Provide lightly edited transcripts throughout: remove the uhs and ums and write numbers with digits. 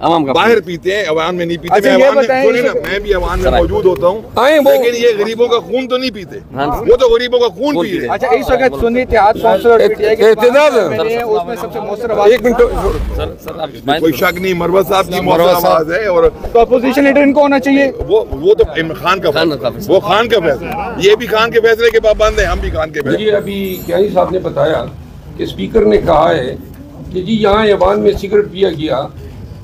बाहर पीते हैं, अवान में नहीं पीते। अच्छा, मैं ये अवान में, बताएं सुनिए ना, कि- मैं भी अवान में मौजूद होता हूँ, आए वो लेकिन ये गरीबों का खून तो नहीं पीते, वो तो गरीबों का खून पी रहे हैं। अच्छा, इस वक्त सुन्नी इत्तेहाद कौंसिल और PTI के एतजाज उसमें सबसे मौसर आवाज एक मिनट कोई शक नहीं, मरवत साहब की मौसर आवाज है, और तो अपोजिशन लीडर इनको होना चाहिए। वो तो इमरान खान का फैसला, वो खान का फैसला, ये भी खान के फैसले के पाबंद है, हम भी खान के फैसले। जी अभी क्यानी साहब ने बताया कि स्पीकर ने कहा है कि जी यहाँ ऐवान में सिगरेट पिया गया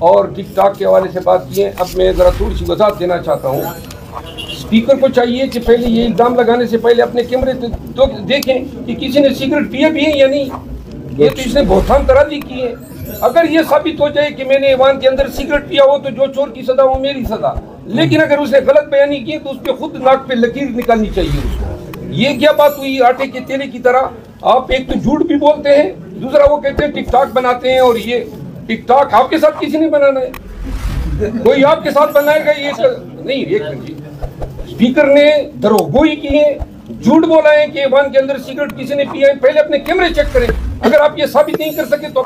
और टिक टॉक के हवाले से बात की है। अब मैं ज़रा थोड़ी सी वजाहत देना चाहता हूँ। स्पीकर को चाहिए कि पहले ये इल्ज़ाम लगाने से पहले अपने कैमरे तो देखें कि किसी ने सिगरेट पिया भी है या नहीं। ये तो इसने बहतान तराजी की है। अगर ये साबित हो जाए कि मैंने ऐवान के अंदर सिगरेट पिया हो तो जो चोर की सजा वो मेरी सजा, लेकिन अगर उसने गलत बयानी की तो उस पर खुद नाक पे लकीर निकालनी चाहिए उसको। ये क्या बात हुई आटे के तेले की तरह? आप एक तो झूठ भी बोलते हैं, दूसरा वो कहते हैं टिक टॉक बनाते हैं, और ये टिक टॉक आपके साथ किसी ने बनाना है? कोई आपके साथ बनाएगा ये नहीं। एक मिनट, स्पीकर ने दरोगोई की है, झूठ बोला है कि ऐवान के अंदर सिगरेट किसी ने पिया है। पहले अपने कैमरे चेक करें, अगर आप ये साबित नहीं कर सके तो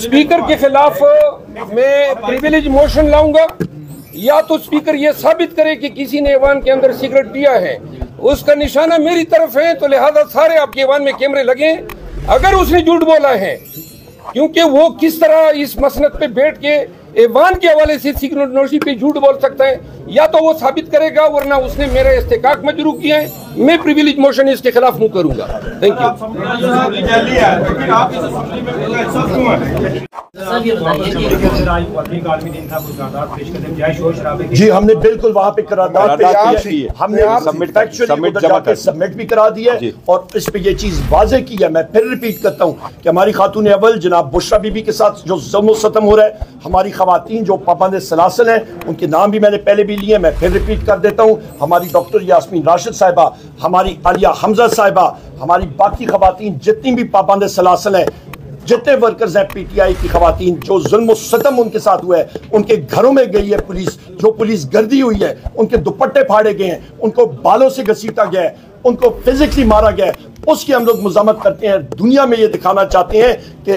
स्पीकर के खिलाफ मैं प्रिविलेज मोशन लाऊंगा। या तो स्पीकर ये साबित करे कि किसी ने ऐवान के अंदर सिगरेट पिया है, उसका निशाना मेरी तरफ है, तो लिहाजा सारे आपके ऐवान में कैमरे लगे। अगर उसने झूठ बोला है, क्योंकि वो किस तरह इस मसनद पे बैठ के ऐवान के हवाले से सिगरेट नोशी पे झूठ बोल सकता है, या तो वो साबित करेगा, वरना उसने मेरा इस्तेकाक मजरू किया है। मैं प्रिविलेज मोशन इसके खिलाफ मुंह करूंगा। Thank you. जी हमने बिल्कुल वहाँ पे करारदाद की, हमने सबमिट भी करा दिया है, और इस पे ये चीज वाजे की है। मैं फिर रिपीट करता हूँ कि हमारी खातून अव्वल जनाब बुशरा बीबी के साथ जो जुल्म सतम हो रहा है, हमारी खवातीन जो पाबंद सलासल हैं, उनके नाम भी मैंने पहले भी लिए, मैं फिर रिपीट कर देता हूँ। हमारी डॉक्टर यास्मीन राशिद साहिबा, हमारी आलिया हमजा साहिबा, हमारी बाकी खवातीन जितनी भी पाबंद सलासल हैं, जितने वर्कर्स हैं PTI की खवातीन, जो जुल्म सतम उनके साथ हुआ है, उनके घरों में गई है पुलिस, जो पुलिस गर्दी हुई है, उनके दुपट्टे फाड़े गए हैं, उनको बालों से घसीटा गया है, उनको फिजिकली मारा गया है, उसकी हम लोग मज़म्मत करते हैं। दुनिया में ये दिखाना चाहते हैं कि